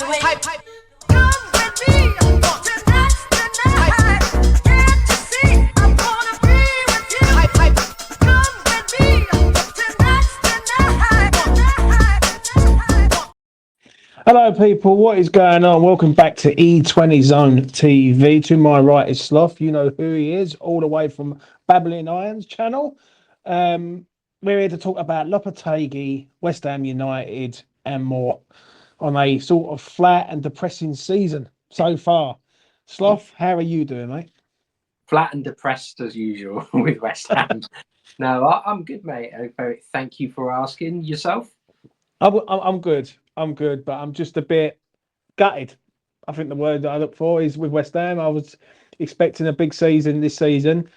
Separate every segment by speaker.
Speaker 1: hype, hype. Come with me tonight, tonight. Can't you see? I wanna be with you. Hype, hype. Come with me tonight, tonight.
Speaker 2: Hello, people. What is going on? Welcome back to E20 Zone TV. To my right is Sloth. You know who he is, all the way from Babbling Irons channel. We're here to talk about Lopetegui, West Ham United, and more on a sort of flat and depressing season so far. Sloth, how are you doing, mate?
Speaker 3: Flat and depressed as usual with West Ham. No, I'm good, mate. Thank you for asking. Yourself?
Speaker 2: I'm good. I'm good, but I'm just a bit gutted. I think the word that I look for is with West Ham. I was expecting a big season this season.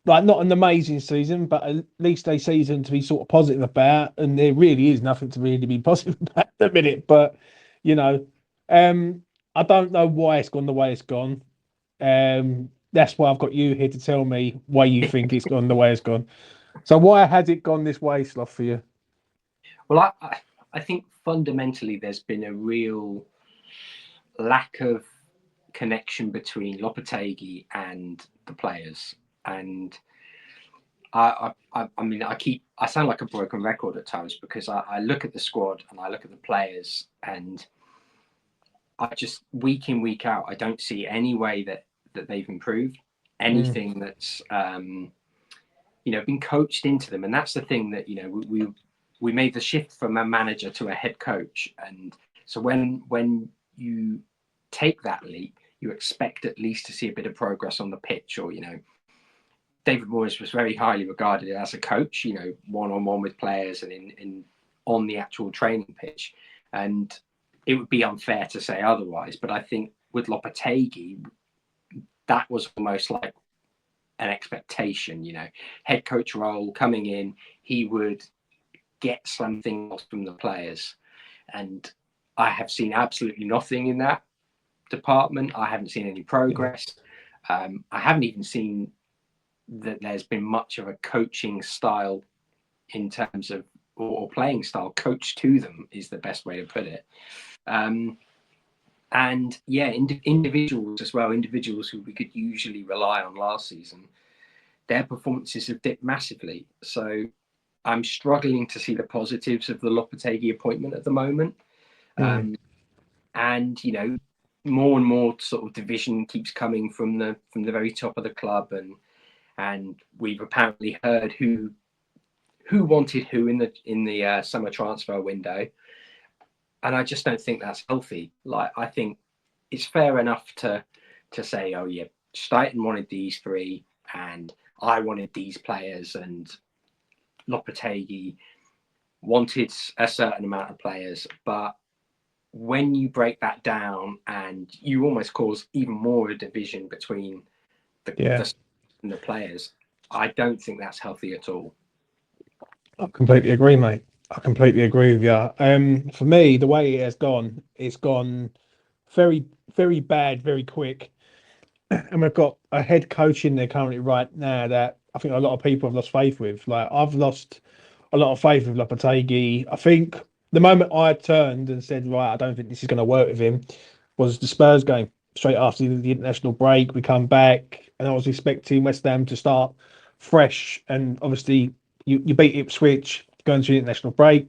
Speaker 2: Like, not an amazing season, but at least a season to be sort of positive about. And there really is nothing to really be positive about at the minute. But, you know, I don't know why it's gone the way it's gone. That's why I've got you here to tell me why you think it's gone the way it's gone. So why has it gone this way, Sloth, for you?
Speaker 3: Well, I think fundamentally there's been a real lack of connection between Lopetegui and the players. And I mean, I sound like a broken record at times because I look at the squad and I look at the players, and I just week in, week out, I don't see any way that they've improved, anything that's been coached into them. And that's the thing that we made the shift from a manager to a head coach, and so when you take that leap, you expect at least to see a bit of progress on the pitch. Or David Moyes was very highly regarded as a coach, one-on-one with players and in on the actual training pitch, and it would be unfair to say otherwise. But I think with Lopetegui, that was almost like an expectation. Head coach role coming in, he would get something else from the players, and I have seen absolutely nothing in that department. I haven't seen any progress. I haven't even seen that there's been much of a coaching style in terms of, or playing style coached to them is the best way to put it. And yeah, individuals as well, individuals who we could usually rely on last season, their performances have dipped massively. So I'm struggling to see the positives of the Lopetegui appointment at the moment. And more and more sort of division keeps coming from the very top of the club, and we've apparently heard who wanted who in the summer transfer window, and I just don't think that's healthy. Like, I think it's fair enough to say, oh yeah, Steiten wanted these three, and I wanted these players, and Lopetegui wanted a certain amount of players. But when you break that down and you almost cause even more a division between the players, I don't think that's healthy at all.
Speaker 2: I completely agree, mate. I completely agree with you. For me, the way it has gone, it's gone very, very bad, very quick. And we've got a head coach in there currently right now that I think a lot of people have lost faith with. Like, I've lost a lot of faith with Lopetegui. I think the moment I turned and said, right, I don't think this is going to work with him, was the Spurs game. Straight after the international break, we come back, and I was expecting West Ham to start fresh. And obviously, you beat Ipswich going to the international break.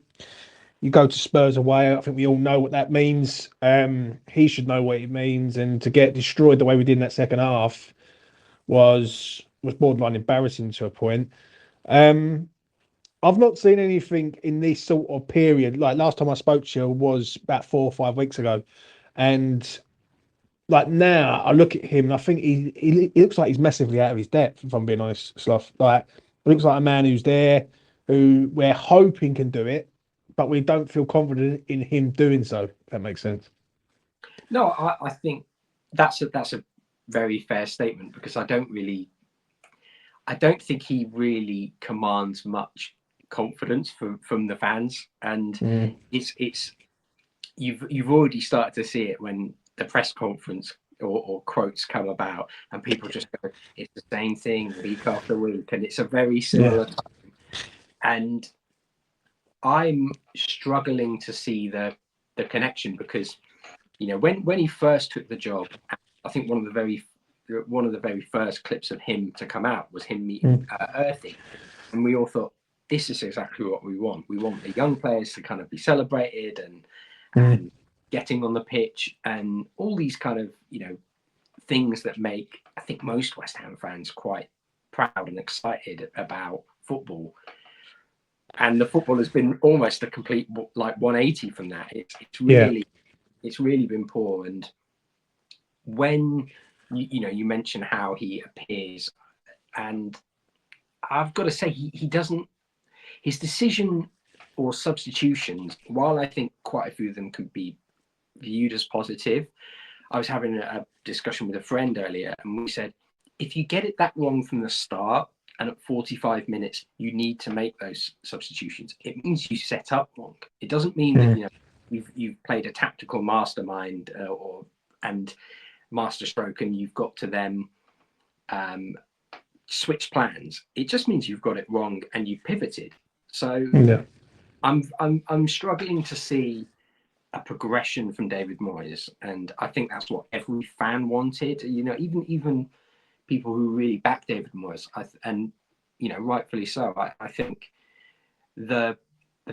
Speaker 2: You go to Spurs away. I think we all know what that means. He should know what it means. And to get destroyed the way we did in that second half was borderline embarrassing to a point. I've not seen anything in this sort of period. Like, last time I spoke to you was about 4 or 5 weeks ago, and like now I look at him and I think he looks like he's massively out of his depth. If I'm being honest, Sloth. Like, he looks like a man who's there, who we're hoping can do it, but we don't feel confident in him doing so. If that makes sense.
Speaker 3: No, I think that's a very fair statement, because I don't think he really commands much confidence from the fans, and it's you've already started to see it when the press conference or quotes come about, and people just go, it's the same thing week after week, and it's a very similar time. And I'm struggling to see the connection, because You know, when he first took the job, I think one of the very first clips of him to come out was him meeting Earthy, and we all thought, this is exactly what we want. We want the young players to kind of be celebrated and getting on the pitch and all these kind of, you know, things that make, I think, most West Ham fans quite proud and excited about football. And the football has been almost a complete like 180 from that. It's really been poor. And when you mention how he appears, and I've got to say he doesn't, his decision or substitutions, while I think quite a few of them could be viewed as positive, I was having a discussion with a friend earlier, and we said, if you get it that wrong from the start, and at 45 minutes you need to make those substitutions, it means you set up wrong. It doesn't mean that you've played a tactical mastermind and masterstroke, and you've got to then switch plans. It just means you've got it wrong and you've pivoted. So I'm struggling to see a progression from David Moyes, and I think that's what every fan wanted. You know, even people who really back David Moyes, and you know, rightfully so. I think the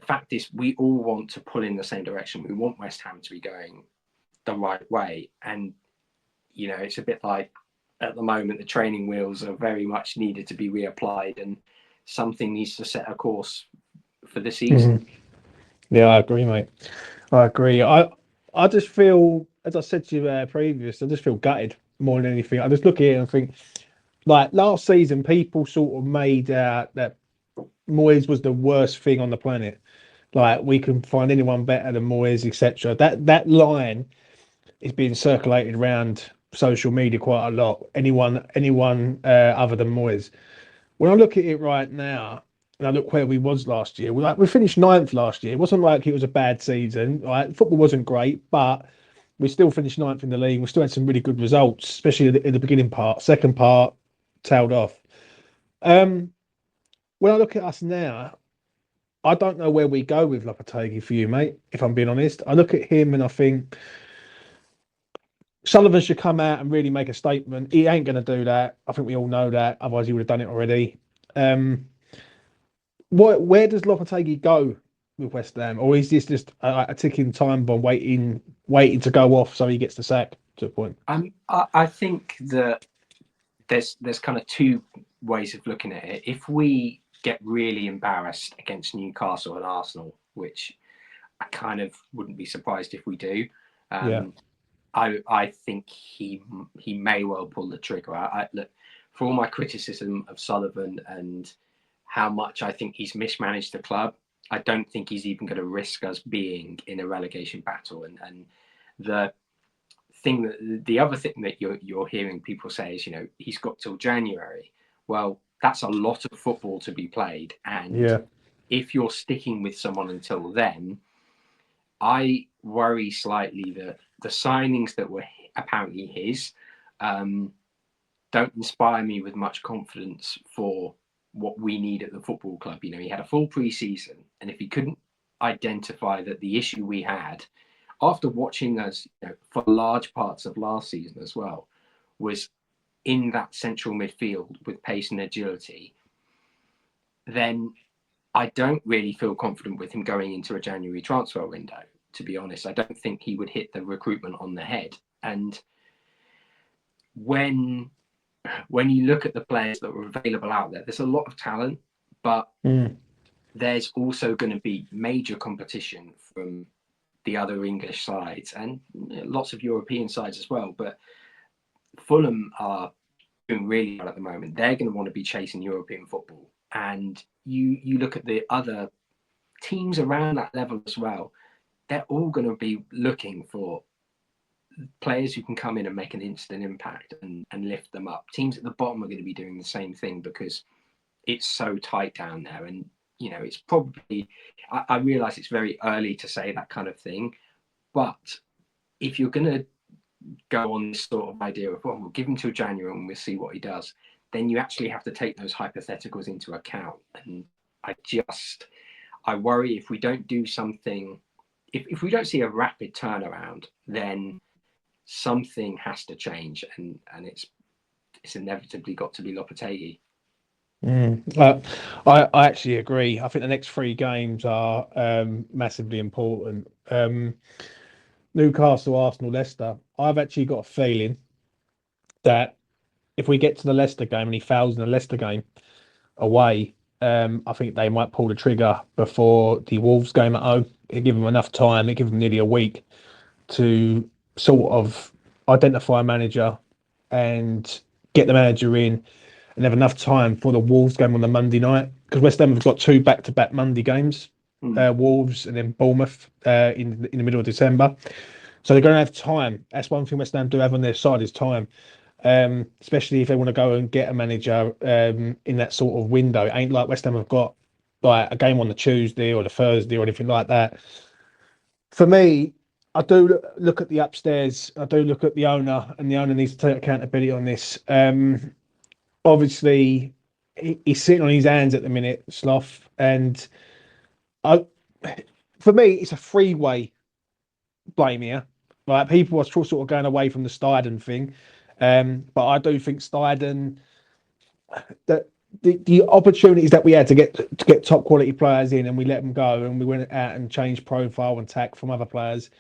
Speaker 3: fact is we all want to pull in the same direction. We want West Ham to be going the right way, and you know, it's a bit like at the moment the training wheels are very much needed to be reapplied, and something needs to set a course for the season.
Speaker 2: Yeah, I agree, mate. I agree. I just feel, as I said to you previous, I just feel gutted more than anything. I just look at it and think, like last season, people sort of made out that Moyes was the worst thing on the planet. Like we can find anyone better than Moyes, etc. That line is being circulated around social media quite a lot. Anyone other than Moyes. When I look at it right now, and I look where we was last year, we finished 9th last year. It wasn't like it was a bad season. Right? Football wasn't great, but we still finished 9th in the league. We still had some really good results, especially in the beginning part. Second part tailed off. When I look at us now, I don't know where we go with Lopetegui for you, mate. If I'm being honest, I look at him and I think Sullivan should come out and really make a statement. He ain't going to do that. I think we all know that. Otherwise, he would have done it already. Where does Lopetegui go with West Ham, or is this just a ticking time bomb waiting to go off so he gets the sack to a point?
Speaker 3: I think that there's kind of two ways of looking at it. If we get really embarrassed against Newcastle and Arsenal, which I kind of wouldn't be surprised if we do, I think he may well pull the trigger. Look, for all my criticism of Sullivan and how much I think he's mismanaged the club, I don't think he's even going to risk us being in a relegation battle. And the other thing that you're hearing people say is, you know, he's got till January. Well, that's a lot of football to be played, and if you're sticking with someone until then, I worry slightly that the signings that were apparently his don't inspire me with much confidence for what we need at the football club. You know, he had a full pre-season, and if he couldn't identify that the issue we had, after watching us, you know, for large parts of last season as well, was in that central midfield with pace and agility, then I don't really feel confident with him going into a January transfer window. To be honest, I don't think he would hit the recruitment on the head. And when you look at the players that were available out there, there's a lot of talent, but there's also going to be major competition from the other English sides and lots of European sides as well. But Fulham are doing really well at the moment. They're going to want to be chasing European football. And you look at the other teams around that level as well, they're all going to be looking for players who can come in and make an instant impact and lift them up. Teams at the bottom are going to be doing the same thing because it's so tight down there. And, you know, it's probably, I realize it's very early to say that kind of thing, but if you're going to go on this sort of idea of, well, we'll give him till January and we'll see what he does, then you actually have to take those hypotheticals into account. And I worry if we don't do something if we don't see a rapid turnaround, then something has to change, and it's inevitably got to be Lopetegui.
Speaker 2: I actually agree. I think the next three games are massively important. Newcastle, Arsenal, Leicester. I've actually got a feeling that if we get to the Leicester game and he fails in the Leicester game away, I think they might pull the trigger before the Wolves game at home. It give them enough time. It give them nearly a week to sort of identify a manager and get the manager in and have enough time for the Wolves game on the Monday night, because West Ham have got two back-to-back Monday games, Wolves and then Bournemouth in the middle of December. So they're going to have time. That's one thing West Ham do have on their side is time, especially if they want to go and get a manager in that sort of window. It ain't like West Ham have got like a game on the Tuesday or the Thursday or anything like that. For me, I do look at the upstairs. I do look at the owner, and the owner needs to take accountability on this. Obviously, he's sitting on his hands at the minute, Sloth, and I, for me, it's a three-way blame here. Like people are sort of going away from the Steiden thing, but I do think Steiden that the opportunities that we had to get top quality players in, and we let them go, and we went out and changed profile and tack from other players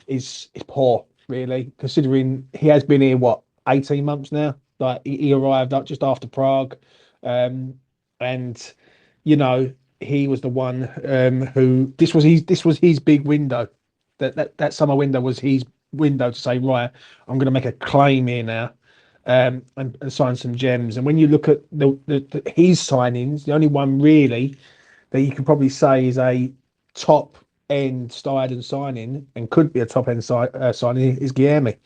Speaker 2: is poor, really, considering he has been here what 18 months now. Like he arrived up just after Prague, and you know he was the one who this was his big window. That summer window was his window to say, right, I'm going to make a claim here now, and sign some gems. And when you look at his signings, the only one really that you can probably say is a top end Steiden signing and could be a top end signing is Guilherme,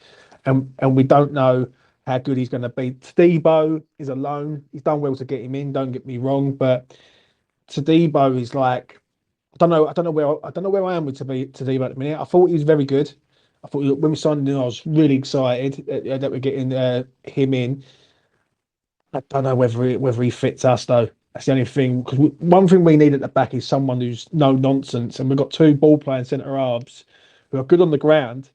Speaker 2: and we don't know how good he's going to be. Tadibo is a loan. He's done well to get him in. Don't get me wrong, but Tadibo is like I don't know where I am with Tadibo at the minute. I thought he was very good. I thought when we signed him, I was really excited that we're getting him in. I don't know whether he fits us though. That's the only thing. Because one thing we need at the back is someone who's no nonsense, and we've got two ball playing centre halves who are good on the ground,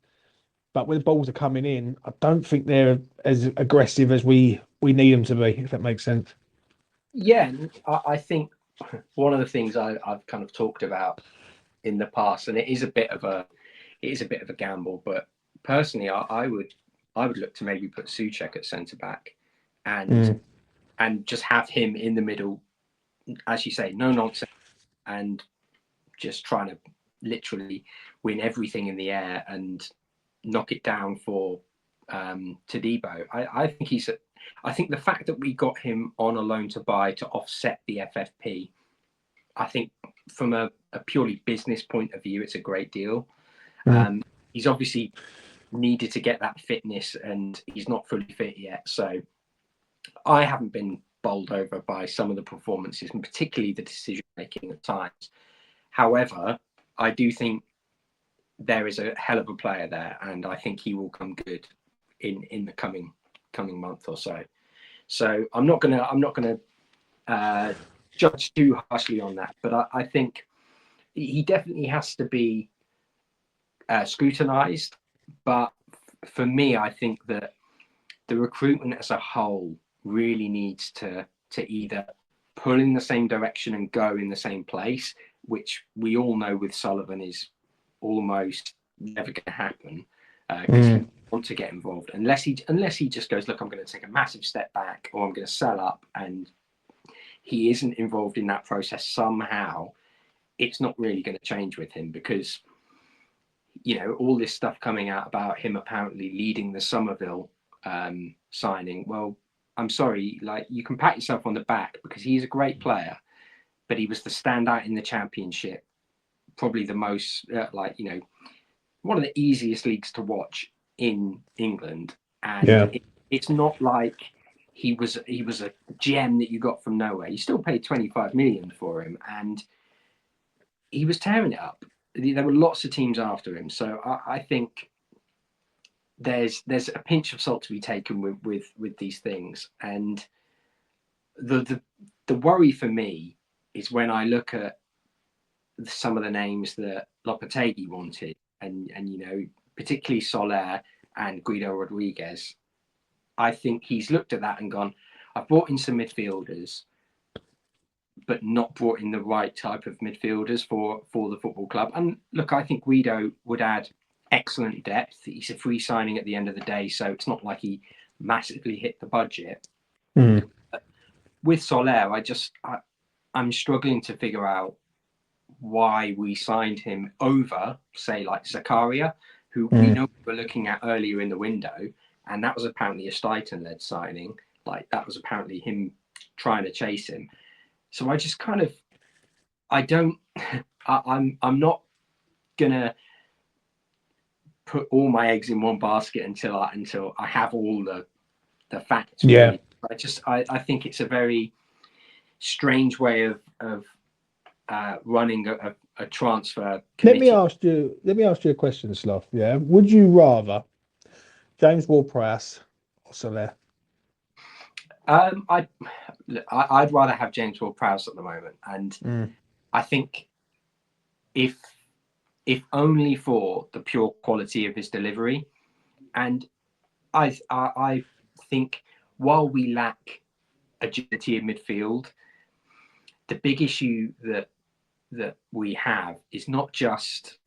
Speaker 2: but when the balls are coming in, I don't think they're as aggressive as we need them to be. If that makes sense.
Speaker 3: Yeah, I think one of the things I've kind of talked about in the past, and it is a bit of a gamble, but personally, I would look to maybe put Souček at centre back, and just have him in the middle, as you say, no nonsense, and just trying to literally win everything in the air and knock it down for Tadibo. I think the fact that we got him on a loan to buy to offset the FFP, I think from a purely business point of view, it's a great deal. He's obviously needed to get that fitness, and he's not fully fit yet. So I haven't been bowled over by some of the performances, and particularly the decision making at times. However, I do think there is a hell of a player there, and I think he will come good in the coming month or so. So I'm not gonna judge too harshly on that, but I think he definitely has to be scrutinised. But for me, I think that the recruitment as a whole really needs to either pull in the same direction and go in the same place, which we all know with Sullivan is almost never going to happen, because he wants to get involved unless he just goes, look, I'm going to take a massive step back, or I'm going to sell up, and he isn't involved in that process somehow. It's not really going to change with him, because all this stuff coming out about him apparently leading the Somerville signing. Well, I'm sorry, like, you can pat yourself on the back because he's a great player, but he was the standout in the Championship, probably the most one of the easiest leagues to watch in England, and it's not like he was a gem that you got from nowhere. You still paid 25 million for him, and he was tearing it up. There were lots of teams after him, so I think there's a pinch of salt to be taken with these things. And the worry for me is when I look at some of the names that Lopetegui wanted, and particularly Soler and Guido Rodriguez. I think he's looked at that and gone, I've brought in some midfielders, but not brought in the right type of midfielders for the football club. And look, I think Guido would add excellent depth. He's a free signing at the end of the day, so it's not like he massively hit the budget.
Speaker 2: Mm.
Speaker 3: With Soler, I'm struggling to figure out why we signed him over, say, like Zakaria, who we know we were looking at earlier in the window, and that was apparently a Steiten-led signing. Like, that was apparently him trying to chase him. So I just kind of, I'm not gonna put all my eggs in one basket until I have all the facts.
Speaker 2: Yeah.
Speaker 3: Really. I think it's a very strange way of running a transfer committee.
Speaker 2: Let me ask you a question, Sloth. Yeah, would you rather James Ward-Prowse or Soler?
Speaker 3: I'd rather have James Ward-Prowse at the moment, and I think if only for the pure quality of his delivery, and I think while we lack agility in midfield, the big issue that we have is not just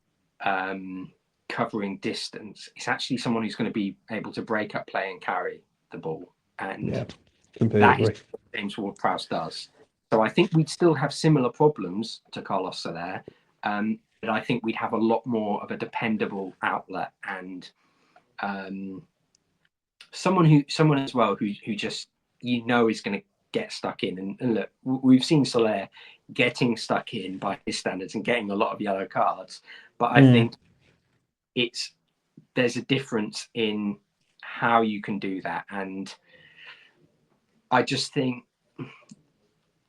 Speaker 3: covering distance. It's actually someone who's going to be able to break up play and carry the ball, and that is what James Ward-Prowse does. So I think we'd still have similar problems to Carlos Soler, but I think we'd have a lot more of a dependable outlet and someone as well who just is going to get stuck in. And look, we've seen Soler getting stuck in by his standards and getting a lot of yellow cards, but I think there's a difference in how you can do that, and I just think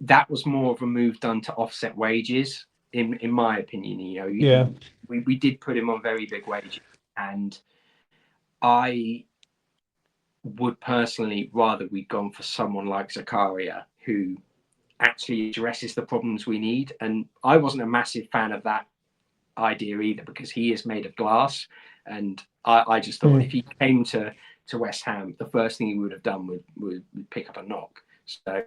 Speaker 3: that was more of a move done to offset wages, in my opinion. We did put him on very big wages, and I would personally rather we'd gone for someone like Zakaria, who actually addresses the problems we need. And I wasn't a massive fan of that idea either, because he is made of glass, and I just thought if he came to West Ham, the first thing he would have done would pick up a knock. So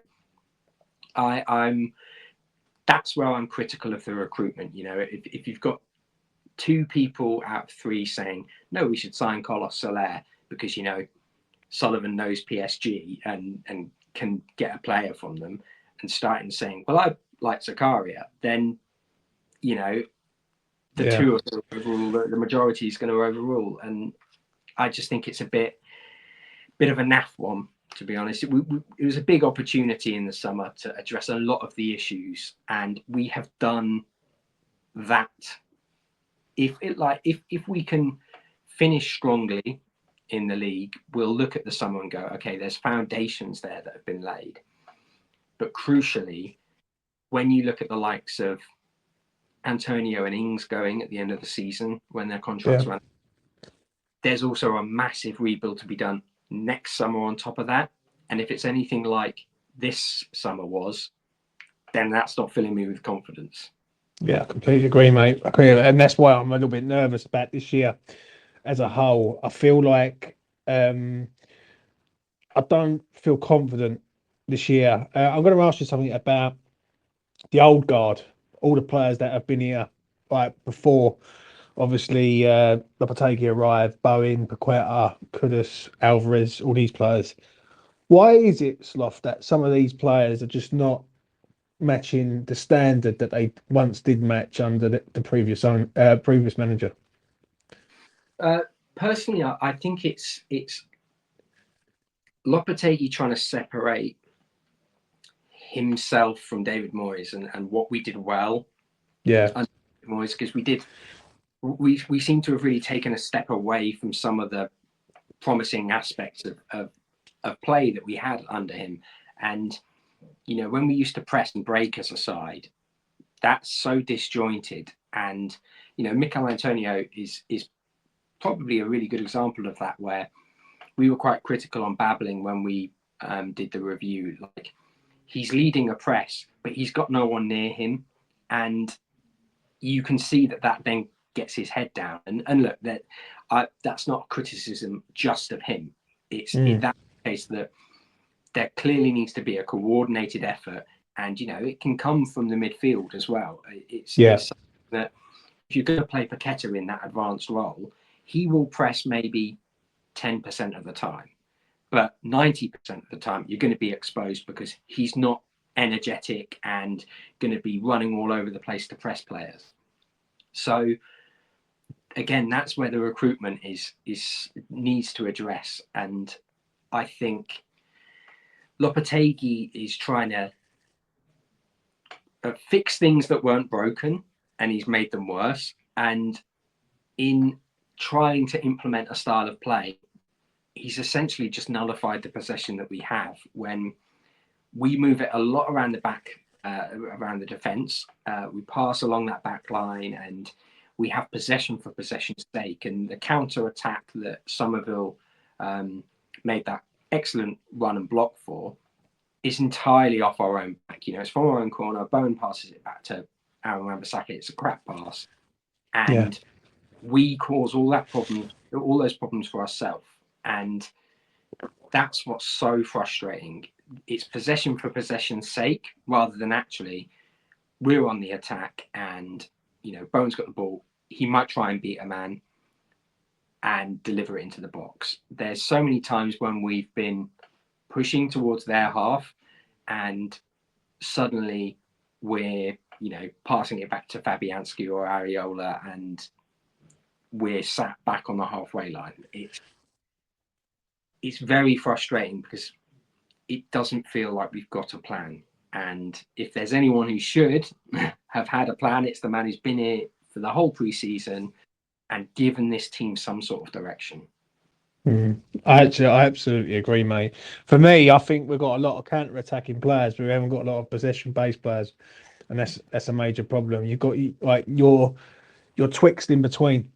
Speaker 3: that's where I'm critical of the recruitment. If you've got two people out of three saying no, we should sign Carlos Soler because Sullivan knows PSG and can get a player from them, and starting saying, well, I like Zakaria, then two are going to overrule, the majority is going to overrule. And I just think it's a bit of a naff one, to be honest. It was a big opportunity in the summer to address a lot of the issues, and we have done that. If we can finish strongly in the league, we'll look at the summer and go, okay, there's foundations there that have been laid. But crucially, when you look at the likes of Antonio and Ings going at the end of the season when their contracts run, there's also a massive rebuild to be done next summer on top of that. And if it's anything like this summer was, then that's not filling me with confidence.
Speaker 2: Yeah, I completely agree, mate. And that's why I'm a little bit nervous about this year as a whole. I feel like I don't feel confident this year. I'm going to ask you something about the old guard, all the players that have been here before. Obviously, Lopetegui arrived, Bowen, Paqueta, Kudus, Alvarez, all these players. Why is it, Sloth, that some of these players are just not matching the standard that they once did match under the previous manager?
Speaker 3: Personally, I think it's Lopetegui trying to separate himself from David Moyes and what we did well.
Speaker 2: Yeah,
Speaker 3: under Moyes, because we seem to have really taken a step away from some of the promising aspects of play that we had under him. And when we used to press and break as a side, that's so disjointed. And Mikel Antonio is probably a really good example of that, where we were quite critical on Babbling when we did the review. Like, he's leading a press, but he's got no one near him, and you can see that then gets his head down. And look, that's not a criticism just of him. It's in that case that there clearly needs to be a coordinated effort, and it can come from the midfield as well. It's something that if you're going to play Paqueta in that advanced role, he will press maybe 10% of the time, but 90% of the time you're going to be exposed because he's not energetic and going to be running all over the place to press players. So again, that's where the recruitment needs to address. And I think Lopetegui is trying to fix things that weren't broken, and he's made them worse. And in trying to implement a style of play, he's essentially just nullified the possession that we have when we move it a lot around the back, around the defence. We pass along that back line and we have possession for possession's sake. And the counter attack that Somerville made that excellent run and block for is entirely off our own back. It's from our own corner. Bowen passes it back to Aaron Wan-Bissaka. It's a crap pass. And we cause all those problems for ourselves. And that's what's so frustrating. It's possession for possession's sake rather than actually we're on the attack and, Bowen's got the ball. He might try and beat a man and deliver it into the box. There's so many times when we've been pushing towards their half and suddenly we're, passing it back to Fabianski or Areola and we're sat back on the halfway line. It's very frustrating because it doesn't feel like we've got a plan. And if there's anyone who should have had a plan, it's the man who's been here for the whole pre-season and given this team some sort of direction.
Speaker 2: I absolutely agree, mate. For me, I think we've got a lot of counter-attacking players, but we haven't got a lot of possession-based players, and that's a major problem. You've got you're twixt in between.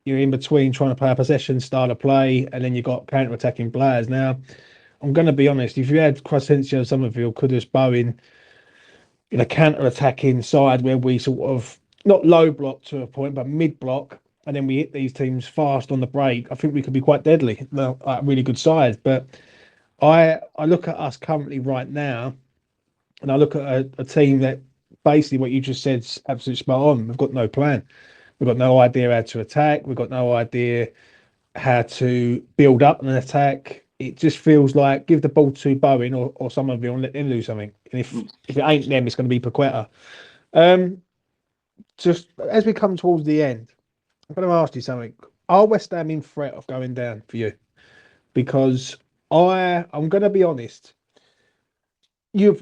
Speaker 2: You're in between trying to play a possession style of play, and then you've got counter-attacking players. Now, I'm going to be honest. If you had Crescencio, Somerville, Kudus, Bowen in a counter-attacking side where we sort of not low block to a point, but mid block, and then we hit these teams fast on the break, I think we could be quite deadly. Like really good sides. But I look at us currently right now, and I look at a team that basically what you just said is absolutely spot on. We've got no plan. We've got no idea how to attack. We've got no idea how to build up an attack. It just feels like give the ball to Bowen or Somerville and let them do something. And if it ain't them, it's going to be Paqueta. Just as we come towards the end, I'm going to ask you something. Are West Ham in threat of going down for you? Because I'm going to be honest. You'll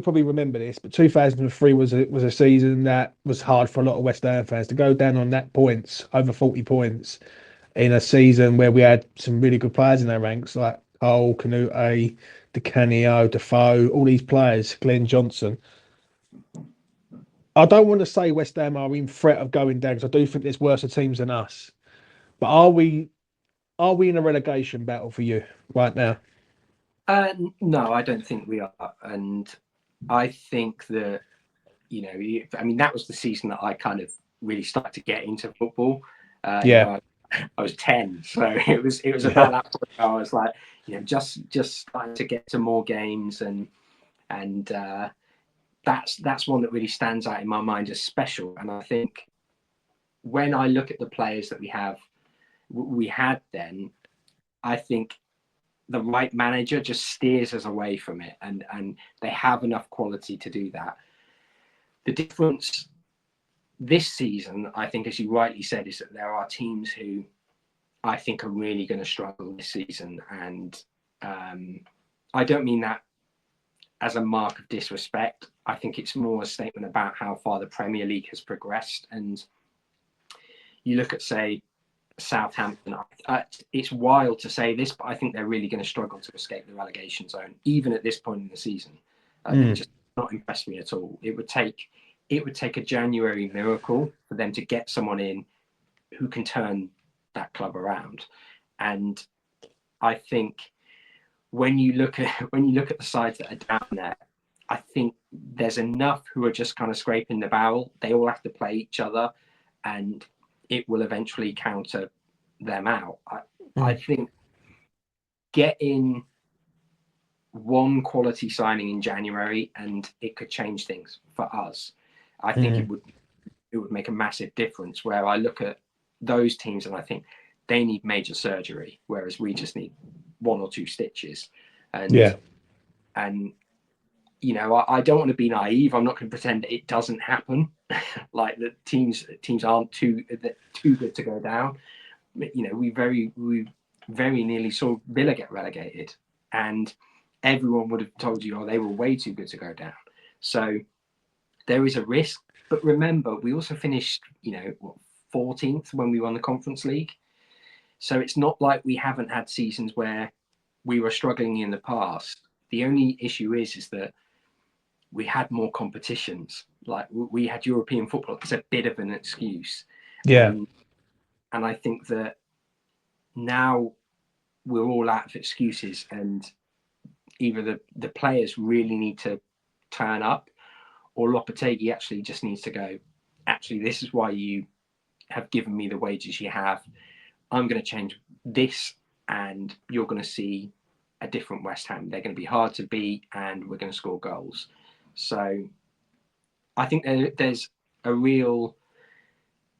Speaker 2: probably remember this, but 2003 was a season that was hard for a lot of West Ham fans to go down on that points, over 40 points, in a season where we had some really good players in our ranks like Cole, Canute, Di Canio, Defoe, all these players, Glenn Johnson. I don't want to say West Ham are in threat of going down because I do think there's worse teams than us. But are we in a relegation battle for you right now?
Speaker 3: No, I don't think we are. And I think that, that was the season that I kind of really started to get into football. I was 10, so it was about that point where I was like, just starting to get to more games, and that's one that really stands out in my mind as special. And I think when I look at the players that we had then, I think the right manager just steers us away from it, and they have enough quality to do that. The difference this season, I think, as you rightly said, is that there are teams who I think are really going to struggle this season. And I don't mean that as a mark of disrespect. I think it's more a statement about how far the Premier League has progressed. And you look at, say, Southampton. It's wild to say this, but I think they're really going to struggle to escape the relegation zone, even at this point in the season. They just not impressed me at all. It would take a January miracle for them to get someone in who can turn that club around. And I think when you look at the sides that are down there, I think there's enough who are just kind of scraping the barrel. They all have to play each other, and it will eventually counter them out. I
Speaker 2: Mm.
Speaker 3: think getting one quality signing in January and it could change things for us. I think it
Speaker 2: Mm.
Speaker 3: would make a massive difference. Where I look at those teams and I think they need major surgery, whereas we just need one or two stitches. And
Speaker 2: Yeah.
Speaker 3: and you know, I don't want to be naive. I'm not going to pretend that it doesn't happen. Like the teams aren't too good to go down. You know, we very nearly saw Villa get relegated, and everyone would have told you, oh, they were way too good to go down. So there is a risk. But remember, we also finished, you know, what, 14th when we won the Conference League. So it's not like we haven't had seasons where we were struggling in the past. The only issue is that we had more competitions. Like we had European football. It's a bit of an excuse.
Speaker 2: Yeah.
Speaker 3: And I think that now we're all out of excuses, and either the players really need to turn up, or Lopetegui actually just needs to go, actually, this is why you have given me the wages you have. I'm going to change this, and you're going to see a different West Ham. They're going to be hard to beat, and we're going to score goals. So I think there's a real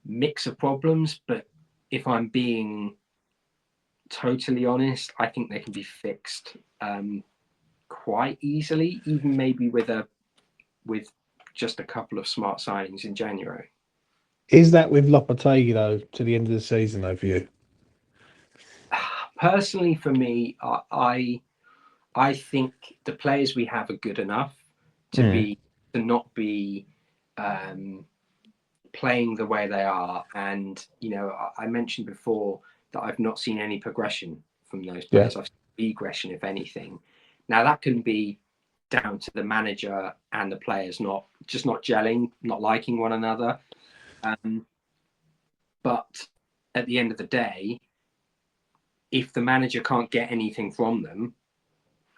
Speaker 3: mix of problems, but if I'm being totally honest, I think they can be fixed quite easily, even maybe with just a couple of smart signings in January.
Speaker 2: Is that with Lopetegui though to the end of the season though for you?
Speaker 3: Personally, for me, I think the players we have are good enough
Speaker 2: Mm.
Speaker 3: to not be playing the way they are. And you know, I mentioned before that I've not seen any progression from those
Speaker 2: Yeah.
Speaker 3: players. I've seen regression, if anything. Now that can be down to the manager and the players not gelling, not liking one another. But at the end of the day, if the manager can't get anything from them,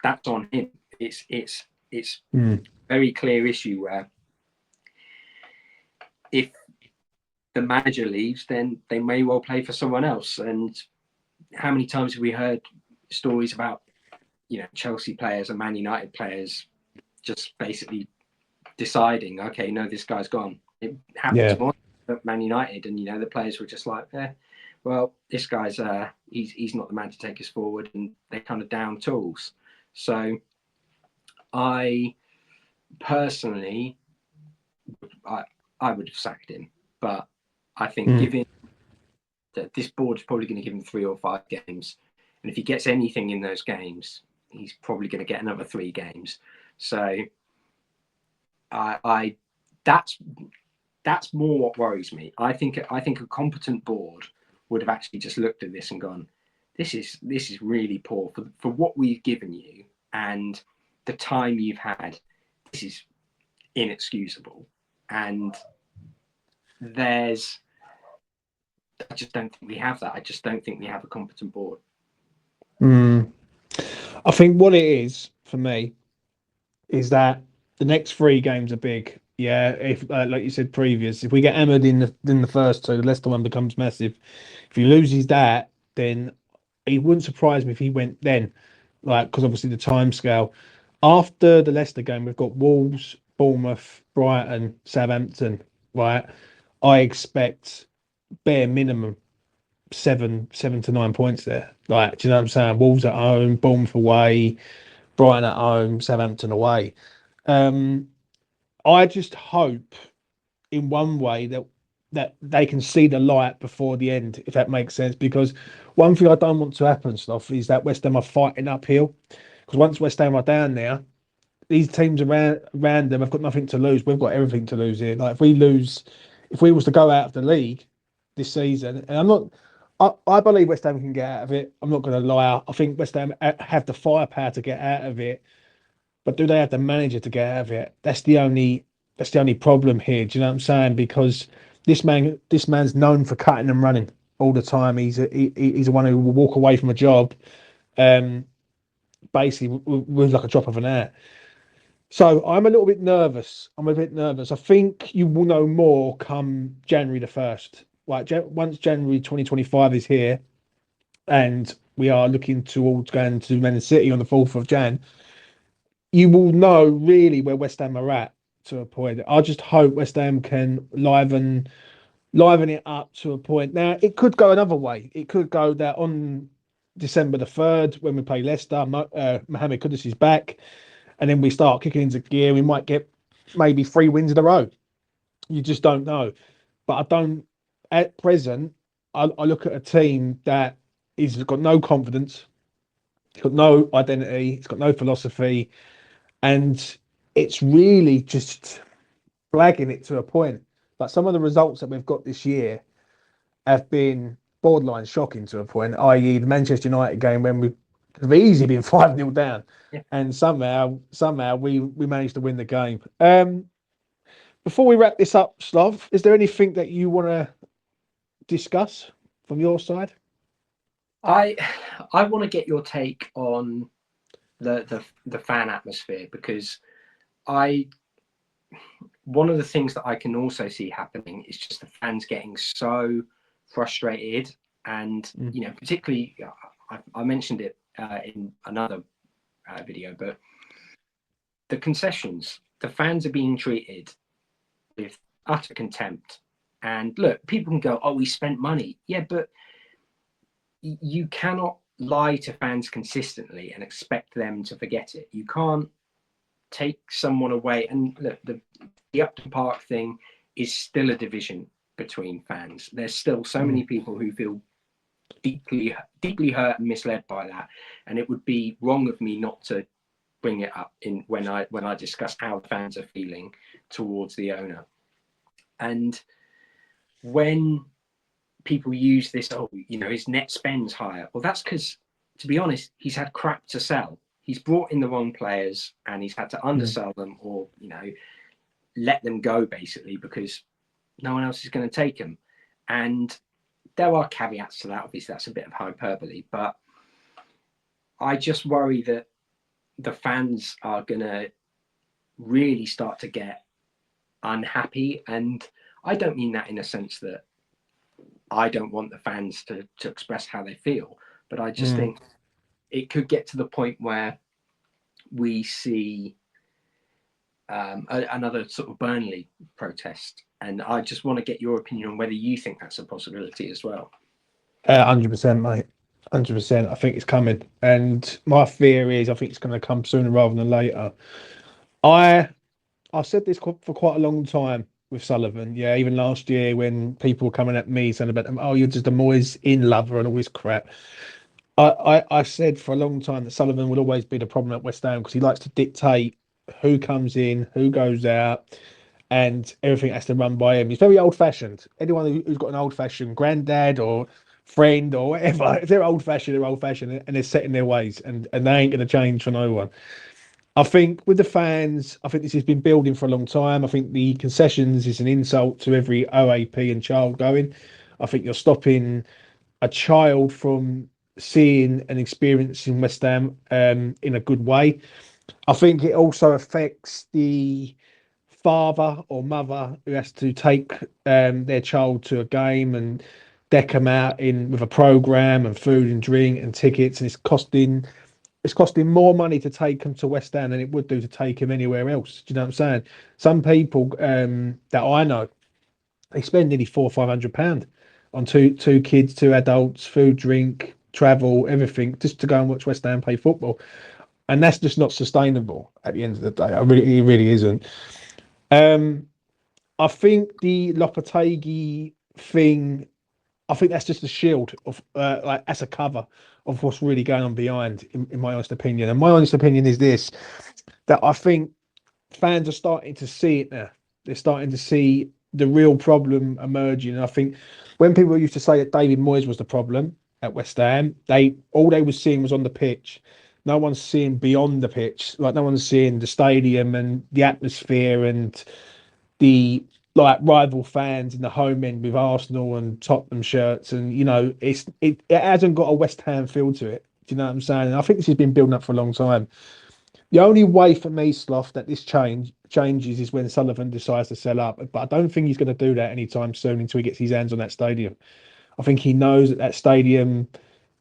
Speaker 3: that's on him. It's
Speaker 2: Mm.
Speaker 3: very clear issue where if the manager leaves, then they may well play for someone else. And how many times have we heard stories about, you know, Chelsea players and Man United players just basically deciding, okay, no, this guy's gone. It happens
Speaker 2: Yeah.
Speaker 3: more at Man United, and you know the players were just like, well, this guy's he's not the man to take us forward, and they kind of down tools. So I personally, I would have sacked him, but I think given that this board is probably going to give him 3 or 5 games, and if he gets anything in those games, he's probably going to get another 3 games. So I that's more what worries me. I think a competent board would have actually just looked at this and gone, this is really poor for what we've given you and the time you've had. This is inexcusable. And I just don't think we have that. I just don't think we have a competent board.
Speaker 2: Mm. I think what it is for me is that the next 3 games are big. Yeah, if like you said previous, if we get hammered in the first 2, the Leicester one becomes massive. If he loses that, then it wouldn't surprise me if he went then, like because obviously the time scale. After the Leicester game, we've got Wolves, Bournemouth, Brighton, Southampton. Right, I expect bare minimum 7 to 9 points there. Like, do you know what I'm saying? Wolves at home, Bournemouth away, Brighton at home, Southampton away. Um, I just hope in one way that they can see the light before the end, if that makes sense. Because one thing I don't want to happen, stuff, is that West Ham are fighting uphill. Because once West Ham are down there, these teams around them have got nothing to lose. We've got everything to lose here. Like if we was to go out of the league this season, and I believe West Ham can get out of it. I'm not going to lie. I think West Ham have the firepower to get out of it, but do they have the manager to get out of it? That's the only problem here. Do you know what I'm saying? Because this man's known for cutting and running all the time. He's the one who will walk away from a job, um, basically with like a drop of an hat. So I'm a little bit nervous. I think you will know more come January the 1st. once January 2025 is here, and we are looking towards going to Man City on the 4th of Jan, you will know really where West Ham are at to a point. I just hope West Ham can liven it up to a point. Now, it could go another way. It could go that on December the 3rd, when we play Leicester, Mohamed Kudus is back, and then we start kicking into gear. We might get maybe 3 wins in a row. You just don't know. But I don't, at present, I look at a team that is got no confidence, it's got no identity, it's got no philosophy, and it's really just flagging it to a point. Like some of the results that we've got this year have been borderline shocking to a point, i.e., the Manchester United game when we've easily been 5-0 down,
Speaker 3: Yeah.
Speaker 2: and somehow we managed to win the game. Before we wrap this up, Slav, is there anything that you want to discuss from your side?
Speaker 3: I want to get your take on the fan atmosphere, because one of the things that I can also see happening is just the fans getting so frustrated, and particularly I mentioned it in another video, but the concessions, the fans are being treated with utter contempt. And look, people can go, "Oh, we spent money." Yeah, but you cannot lie to fans consistently and expect them to forget it. You can't take someone away. And look, the Upton Park thing is still a division between fans. There's still so many people who feel deeply hurt and misled by that, and it would be wrong of me not to bring it up in when I discuss how fans are feeling towards the owner. And when people use this, his net spend's higher. Well, that's because, to be honest, he's had crap to sell. He's brought in the wrong players, and he's had to undersell them, or let them go basically, because no one else is going to take them. And there are caveats to that. Obviously, that's a bit of hyperbole, but I just worry that the fans are going to really start to get unhappy. And I don't mean that in a sense that I don't want the fans to express how they feel, but I just think it could get to the point where we see another sort of Burnley protest. And I just want to get your opinion on whether you think that's a possibility as well.
Speaker 2: 100%, mate. 100%. I think it's coming, and my fear is I think it's going to come sooner rather than later. I said this for quite a long time with Sullivan. Yeah, even last year when people were coming at me saying about them, "Oh, you're just a Moyes in lover" and all this crap. I said for a long time that Sullivan would always be the problem at West Ham, because he likes to dictate who comes in, who goes out, and everything has to run by him. He's very old-fashioned. Anyone who's got an old-fashioned granddad or friend or whatever, if they're old-fashioned, they're old-fashioned, and they're set in their ways, and they ain't going to change for no one. I think with the fans, I think this has been building for a long time. I think the concessions is an insult to every OAP and child going. I think you're stopping a child from seeing and experiencing West Ham in a good way. I think it also affects the father or mother who has to take their child to a game and deck them out with a program and food and drink and tickets, and it's costing more money to take them to West Ham than it would do to take them anywhere else. Do you know what I'm saying? Some people that I know, they spend nearly £400-500 on two kids, two adults, food, drink, travel, everything, just to go and watch West Ham play football, and that's just not sustainable at the end of the day. It really isn't. I think the Lopetegui thing, I think that's just a shield of like that's a cover of what's really going on behind, in my honest opinion. And my honest opinion is this: that I think fans are starting to see it now. They're starting to see the real problem emerging. And I think when people used to say that David Moyes was the problem at West Ham, all they were seeing was on the pitch. No one's seeing beyond the pitch. Like no one's seeing the stadium and the atmosphere and the like rival fans in the home end with Arsenal and Tottenham shirts, and it hasn't got a West Ham feel to it. Do you know what I'm saying? And I think this has been building up for a long time. The only way for me, Sloth, that this changes is when Sullivan decides to sell up. But I don't think he's going to do that anytime soon until he gets his hands on that stadium. I think he knows that that stadium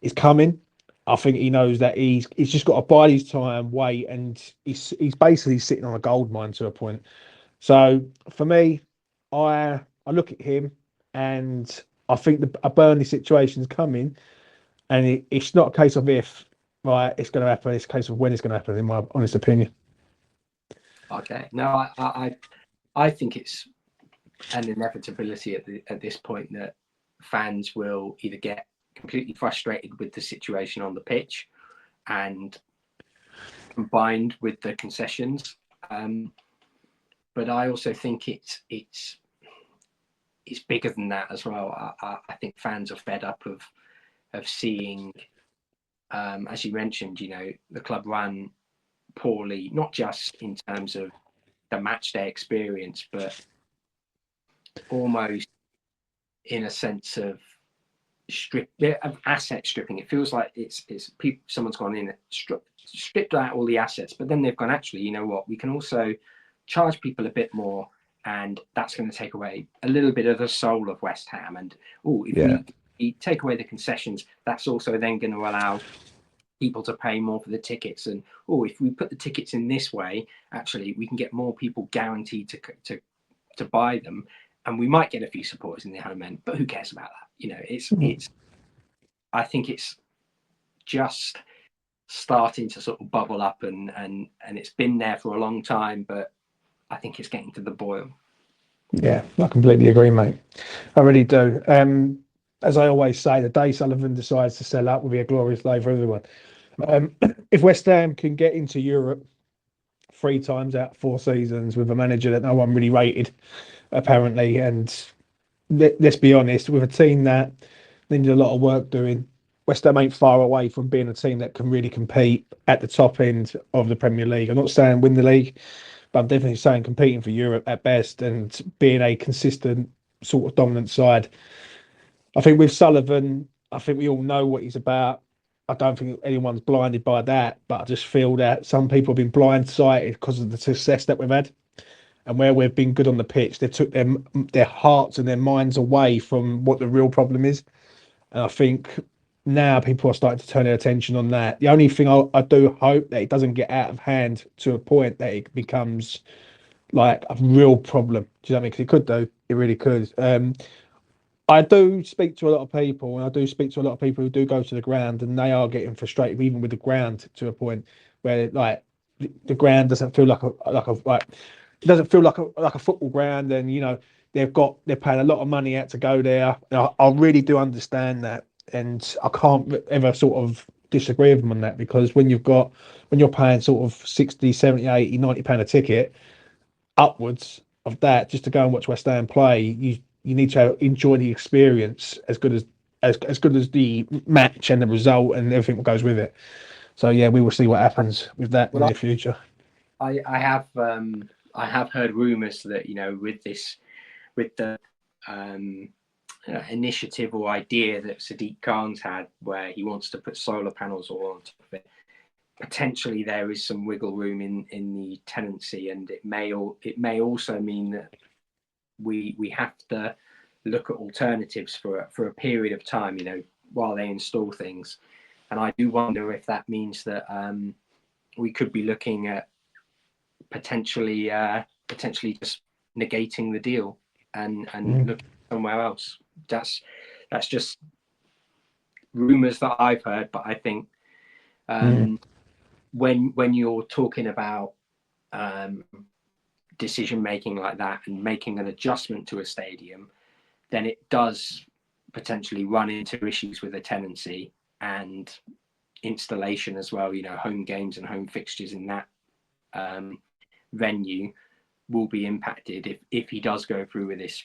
Speaker 2: is coming. I think he knows that he's just got to bide his time, wait, and he's basically sitting on a gold mine to a point. So for me, I look at him and I think a Burnley situation is coming, and it's not a case of if, right, it's going to happen. It's a case of when it's going to happen, in my honest opinion.
Speaker 3: Okay. No, I think it's an inevitability at this point that fans will either get completely frustrated with the situation on the pitch and combined with the concessions. But I also think it's bigger than that as well. I think fans are fed up of seeing, as you mentioned, the club run poorly, not just in terms of the match day experience, but almost in a sense of asset stripping. It feels like it's people. Someone's gone in and stripped out all the assets, but then they've gone, actually, you know what? We can also charge people a bit more, and that's going to take away a little bit of the soul of West Ham. And if we take away the concessions, that's also then going to allow people to pay more for the tickets. And if we put the tickets in this way, actually, we can get more people guaranteed to buy them, and we might get a few supporters in the home end. But who cares about that? It's. I think it's just starting to sort of bubble up, and it's been there for a long time, but I think it's getting to the boil.
Speaker 2: Yeah, I completely agree, mate. I really do. As I always say, the day Sullivan decides to sell up will be a glorious day for everyone. If West Ham can get into Europe 3 times out of 4 seasons with a manager that no one really rated, apparently, and let's be honest, with a team that needed a lot of work doing, West Ham ain't far away from being a team that can really compete at the top end of the Premier League. I'm not saying win the league, but I'm definitely saying competing for Europe at best and being a consistent sort of dominant side. I think with Sullivan, I think we all know what he's about. I don't think anyone's blinded by that, but I just feel that some people have been blindsided because of the success that we've had. And where we've been good on the pitch, they took their hearts and their minds away from what the real problem is. And I think now people are starting to turn their attention on that. The only thing I do hope that it doesn't get out of hand to a point that it becomes like a real problem. Do you know what I mean? Because it could do. It really could. I do speak to a lot of people, and I do speak to a lot of people who do go to the ground, and they are getting frustrated even with the ground to a point where like the ground doesn't feel like it doesn't feel like a football ground, and they're paying a lot of money out to go there. And I really do understand that, and I can't ever sort of disagree with them on that, because when you're paying sort of 60, 70, 80, 90 pound a ticket upwards of that just to go and watch West Ham play, you need to enjoy the experience as good as the match and the result and everything that goes with it. So yeah, we will see what happens with that in the future.
Speaker 3: I have heard rumours that with the initiative or idea that Sadiq Khan's had, where he wants to put solar panels all on top of it, potentially there is some wiggle room in the tenancy, and it may also mean that we have to look at alternatives for a period of time, while they install things. And I do wonder if that means that we could be looking at potentially just negating the deal and looking somewhere else. That's just rumors that I've heard, but I think when you're talking about decision making like that and making an adjustment to a stadium, then it does potentially run into issues with the tenancy and installation as well. Home games and home fixtures in that venue will be impacted if he does go through with this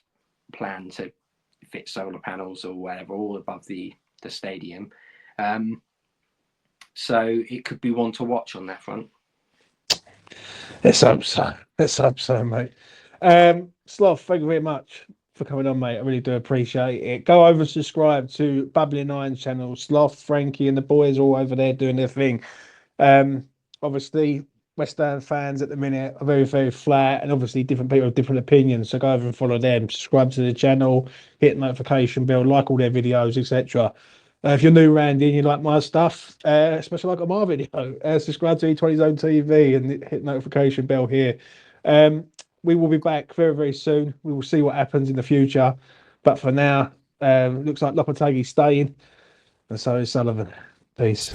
Speaker 3: plan to fit solar panels or whatever all above the stadium. So it could be one to watch on that front.
Speaker 2: Let's hope so, mate. Sloth, thank you very much for coming on, mate. I really do appreciate it. Go over and subscribe to Bubbling Iron channel. Sloth, Frankie and the boys all over there doing their thing. Obviously, West Ham fans at the minute are very, very flat, and obviously different people have different opinions. So go over and follow them, subscribe to the channel, hit the notification bell, like all their videos, etc. If you're new around here and you like my stuff, especially like on my video, subscribe to E20 Zone TV and hit notification bell here. We will be back very, very soon. We will see what happens in the future. But for now, looks like Lopetegui's staying, and so is Sullivan. Peace.